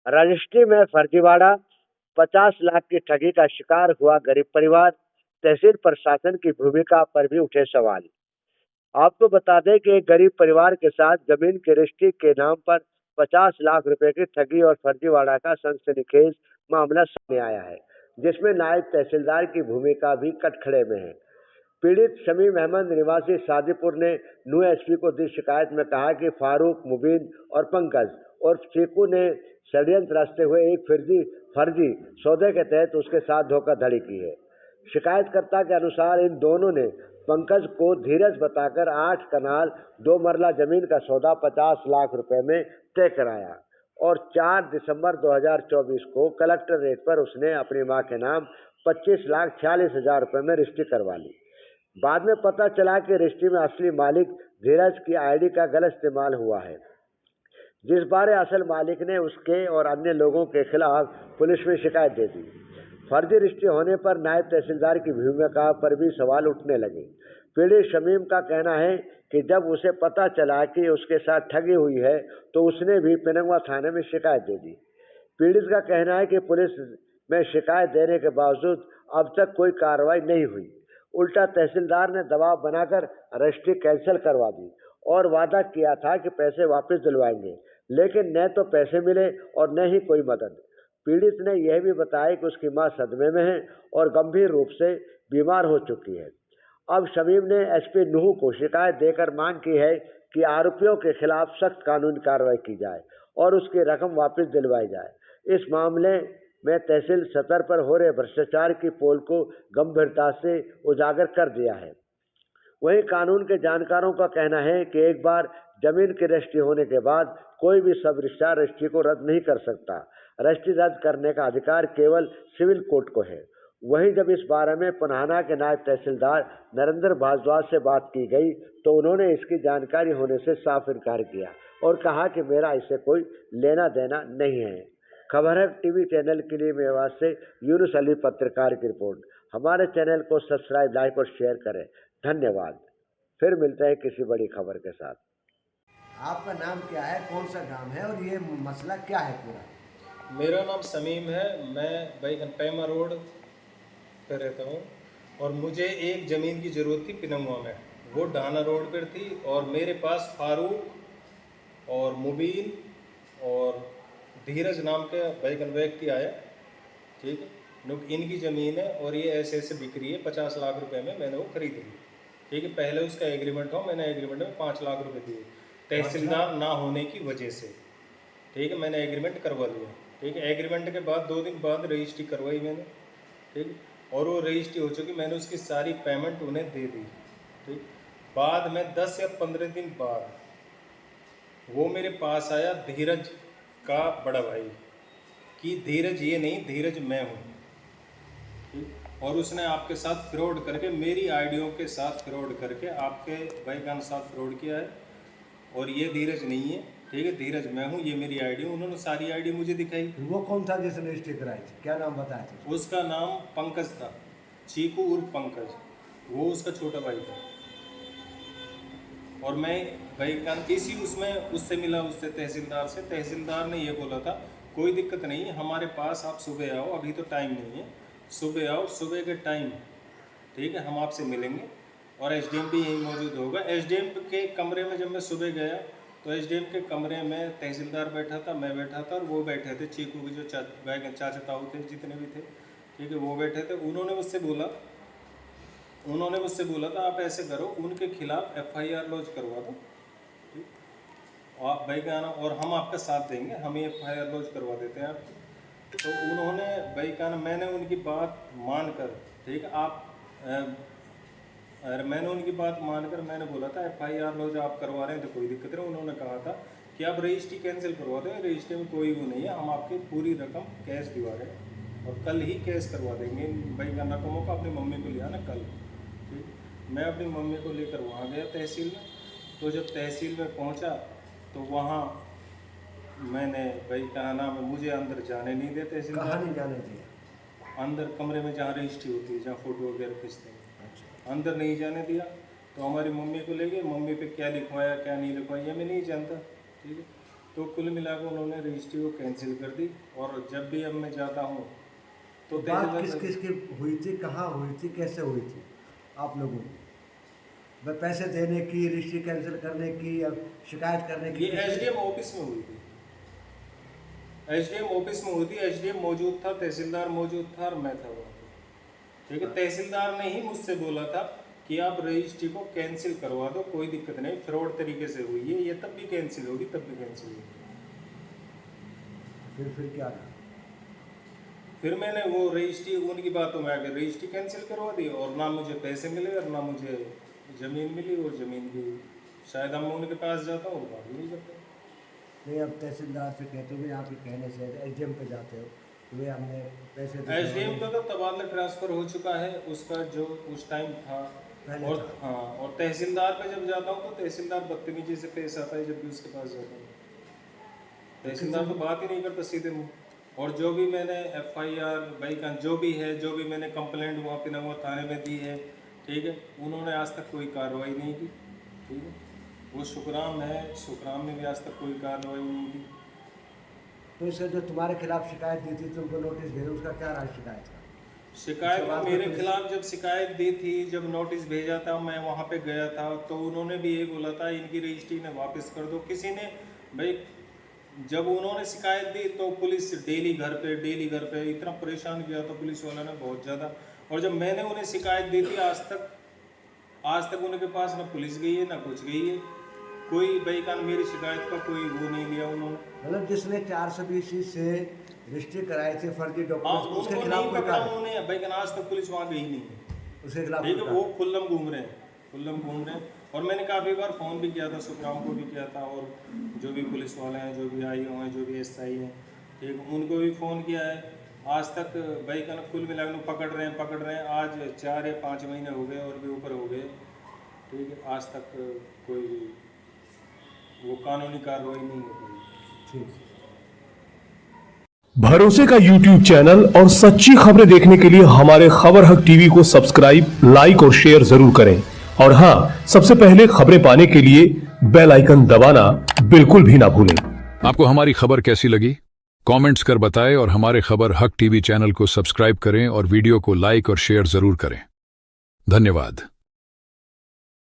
Registry में फर्जीवाड़ा, 50 लाख की ठगी का शिकार हुआ गरीब परिवार, तहसील प्रशासन की भूमिका पर भी उठे सवाल। आपको बता दें कि एक गरीब परिवार के साथ जमीन की रजिस्ट्री के नाम पर 50 लाख रुपए की ठगी और फर्जीवाड़ा का सनसनीखेज मामला सामने आया है, जिसमें नायब तहसीलदार की भूमिका भी कटघरे में है। पीड़ित शमीम अहमद निवासी शादीपुर ने न्यू एसपी को दी शिकायत में कहा कि फारूक, मुबीन और पंकज और चीकू ने षड्यंत्र रचते हुए एक फर्जी सौदे के तहत उसके साथ धोखाधड़ी की है। शिकायतकर्ता के अनुसार इन दोनों ने पंकज को धीरज बताकर 8 कनाल 2 मरला जमीन का सौदा 50 लाख रुपए में तय कराया और 4 दिसंबर 2024 को कलेक्टर रेट पर उसने अपनी मां के नाम 25,46,000 रुपए में रजिस्ट्री करवा ली। बाद में पता चला कि रजिस्ट्री में असली मालिक धीरज की आईडी का गलत इस्तेमाल हुआ है, जिस बारे असल मालिक ने उसके और अन्य लोगों के खिलाफ पुलिस में शिकायत दे दी। फर्जी रजिस्ट्री होने पर नायब तहसीलदार की भूमिका पर भी सवाल उठने लगे। पीड़ित शमीम का कहना है कि जब उसे पता चला कि उसके साथ ठगी हुई है तो उसने भी पिनंगवा थाने में शिकायत दे दी। पीड़ित का कहना है कि पुलिस में शिकायत देने के बावजूद अब तक कोई कार्रवाई नहीं हुई। उल्टा तहसीलदार ने दबाव बनाकर रजिस्ट्री कैंसिल करवा दी और वादा किया था कि पैसे वापस दिलवाएंगे, लेकिन न तो पैसे मिले और न ही कोई मदद। पीड़ित ने यह भी बताया कि उसकी मां सदमे में है और गंभीर रूप से बीमार हो चुकी है। अब शमीम ने एसपी नूह को शिकायत देकर मांग की है कि आरोपियों के खिलाफ सख्त कानूनी कार्रवाई की जाए और उसकी रकम वापस दिलवाई जाए। इस मामले में तहसील सतर पर हो रहे भ्रष्टाचार की पोल को गंभीरता से उजागर कर दिया है। वहीं कानून के जानकारों का कहना है कि एक बार जमीन की रजिस्ट्री होने के बाद कोई भी सब रजिस्ट्रार रजिस्ट्री को रद्द नहीं कर सकता। रजिस्ट्री रद्द करने का अधिकार केवल सिविल कोर्ट को है। वहीं जब इस बारे में पुनाना के नायब तहसीलदार नरेंद्र भारद्वाज से बात की गई तो उन्होंने इसकी जानकारी होने से साफ इनकार किया और कहा कि मेरा इससे कोई लेना देना नहीं है। खबर है टीवी चैनल के लिए मेवाड़ से यूनुस अली पत्रकार की रिपोर्ट। हमारे चैनल को सब्सक्राइब, लाइक और शेयर करें। धन्यवाद। फिर मिलते हैं किसी बड़ी खबर के साथ। आपका नाम क्या है, कौन सा गांव है और ये मसला क्या है पूरा? मेरा नाम समीम है। मैं बैगन पैमा रोड पर रहता हूँ और मुझे एक ज़मीन की ज़रूरत थी पिनंगवा में, वो डाना रोड पर थी और मेरे पास फारूक और मुबीन और धीरज नाम के बैगन व्यक्ति आया। ठीक है, लोग इनकी ज़मीन है और ये ऐसे ऐसे बिक रही है, 50 लाख रुपए में मैंने वो खरीद ली। ठीक है, पहले उसका एग्रीमेंट हो, मैंने एग्रीमेंट में 5 लाख रुपए दिए तहसीलदार ना होने की वजह से। ठीक है, मैंने एग्रीमेंट करवा लिया। ठीक है, एग्रीमेंट के बाद 2 दिन बाद रजिस्ट्री करवाई मैंने। ठीक, और वो रजिस्ट्री हो चुकी, मैंने उसकी सारी पेमेंट उन्हें दे दी। ठीक, बाद में 10 या 15 दिन बाद वो मेरे पास आया धीरज का बड़ा भाई कि धीरज ये नहीं, धीरज मैं हूँ। और उसने आपके साथ फ्रॉड करके, मेरी आईडियों के साथ फ्रॉड करके आपके भाई के साथ फ्रॉड किया है और ये धीरज नहीं है। ठीक है, धीरज मैं हूँ, ये मेरी आईडी। उन्होंने सारी आईडी मुझे दिखाई। वो कौन था जिसने रजिस्ट्री कराई थी, क्या नाम बताया था? उसका नाम पंकज था, चीकू उर्फ पंकज, वो उसका छोटा भाई था। और मैं भाई का इसी उसमें उससे मिला, उससे तहसीलदार से। तहसीलदार ने ये बोला था कोई दिक्कत नहीं है, हमारे पास आप सुबह आओ, अभी तो टाइम नहीं है, सुबह आओ, सुबह के टाइम। ठीक है, हम आपसे मिलेंगे और एसडीएम भी यहीं मौजूद होगा। एसडीएम के कमरे में जब मैं सुबह गया तो एसडीएम के कमरे में तहसीलदार बैठा था, मैं बैठा था और वो बैठे थे चीकू के जो चाचा ताऊ थे, जितने भी थे। ठीक है, वो बैठे थे। उन्होंने मुझसे बोला था आप ऐसे करो, उनके खिलाफ एफआईआर लॉन्च करवा दो। ठीक, आप भाई का आना और हम आपका साथ देंगे, हम ही एफआईआर लॉन्च करवा देते हैं आपकी। तो उन्होंने भाई का, मैंने उनकी बात मानकर, ठीक है, मैंने उनकी बात मानकर मैंने बोला था एफआईआर लॉन्च आप करवा रहे हैं तो कोई दिक्कत नहीं। उन्होंने कहा था कि आप रजिस्ट्री कैंसिल करवा दें, रजिस्ट्री में कोई वो नहीं है, हम आपकी पूरी रकम कैश दिवा रहे हैं और कल ही कैश करवा देंगे। भाई का रकमों का अपनी मम्मी को लिया ना कल। ठीक, मैं अपनी मम्मी को लेकर वहाँ गया तहसील में। तो जब तहसील में पहुँचा तो वहाँ मैंने भाई कहा नाम है, मुझे अंदर जाने नहीं दिया तहसीलदार। कहाँ नहीं जाने दिया? अंदर कमरे में जहाँ रजिस्ट्री होती है, जहाँ फ़ोटो वगैरह खींचते हैं, अच्छा। अंदर नहीं जाने दिया। तो हमारी मम्मी को ले गए, मम्मी पे क्या लिखवाया क्या नहीं लिखवाया ये मैं नहीं जानता। ठीक है, तो कुल मिलाकर उन्होंने रजिस्ट्री को कैंसिल कर दी। और जब भी अब मैं जाता हूँ तो बात किस किस की हुई थी, कहाँ हुई थी, कैसे हुई थी आप लोगों की? वह पैसे देने की, रजिस्ट्री कैंसिल करने की या शिकायत करने की? ये एसडीएम ऑफिस में हुई थी। एसडीएम ऑफिस में हुई थी। एसडीएम मौजूद था, तहसीलदार मौजूद था और मैं था वहाँ पे। ठीक है, तहसीलदार ने ही मुझसे बोला था कि आप रजिस्ट्री को कैंसिल करवा दो, कोई दिक्कत नहीं, फ्रॉड तरीके से हुई है, ये तब भी कैंसिल होगी, तब भी कैंसिल होगी। फिर क्या रहा? फिर मैंने वो रजिस्ट्री, उनकी बातों में आकर रजिस्ट्री कैंसिल करवा दी और ना मुझे पैसे मिले और ना मुझे ज़मीन मिली। और ज़मीन की शायद हम उनके पास जाता हूँ, बात नहीं करते। नहीं, अब तहसीलदार से कहते हुए आपके कहने से एसडीएम पे जाते हो कि भाई हमने पैसे दिए। एसडीएम का तो तबादला ट्रांसफ़र हो चुका है, उसका जो उस टाइम था। पहले और था। हाँ, और तहसीलदार पे जब जाता हूँ तो तहसीलदार बदतमीजी से पेश आता है जब भी उसके पास जाता हूँ। तहसीलदार तो बात ही नहीं करता सीधे मुँह। और जो भी मैंने एफआईआर का जो भी है, जो भी मैंने कंप्लेंट वहाँ पे नवा थाने में दी है, ठीक है, उन्होंने आज तक कोई कार्रवाई नहीं की। ठीक है, वो शुक्राम है, शुक्राम में भी आज तक कोई कार्रवाई नहीं की। तो इससे जो तुम्हारे खिलाफ शिकायत दी थी, तुमको नोटिस भेजा, उसका क्या रहा शिकायत का? शिकायत उसके बाद मेरे पुलिस- खिलाफ जब शिकायत दी थी, जब नोटिस भेजा था, मैं वहाँ पे गया था तो उन्होंने भी ये बोला था इनकी रजिस्ट्री ने वापस कर दो। किसी ने भाई, जब उन्होंने शिकायत दी तो पुलिस डेली घर पे इतना परेशान किया था पुलिस वालों ने, बहुत ज़्यादा। और जब मैंने उन्हें शिकायत दी थी, आज तक उनके पास ना पुलिस गई है ना कुछ गई है, कोई भाई का मेरी शिकायत का कोई वो नहीं लिया उन्होंने। मतलब जिसने 420 से रजिस्ट्री कराए थे फर्जी हाँ, डॉक्यूमेंट, उसके उनको खिलाफ नहीं कोई पकड़ा कार्रवाई? उन्होंने भाई का, आज तक पुलिस वहाँ गई नहीं है। उसके खिलाफ ठीक है, कोई वो खुल्लम घूम रहे हैं। और मैंने काफ़ी बार फ़ोन भी किया था, सुखराम को भी किया था, और जो भी पुलिस वाले हैं, जो भी आईओ हैं, जो भी एसआई हैं, ठीक, उनको भी फ़ोन किया है। आज तक भाई का कुल मिलाकर पकड़ रहे हैं। आज 4 या 5 महीने हो गए और भी ऊपर हो गए। ठीक है, आज तक कोई वो कानूनी कार्रवाई नहीं हो गई। ठीक। भरोसे का YouTube चैनल और सच्ची खबरें देखने के लिए हमारे खबर हक टीवी को सब्सक्राइब, लाइक और शेयर जरूर करें। और हां, सबसे पहले खबरें पाने के लिए बेल आइकन दबाना बिल्कुल भी ना भूलें। आपको हमारी खबर कैसी लगी? कमेंट्स कर बताएं और हमारे खबर हक टीवी चैनल को सब्सक्राइब करें और वीडियो को लाइक और शेयर जरूर करें। धन्यवाद।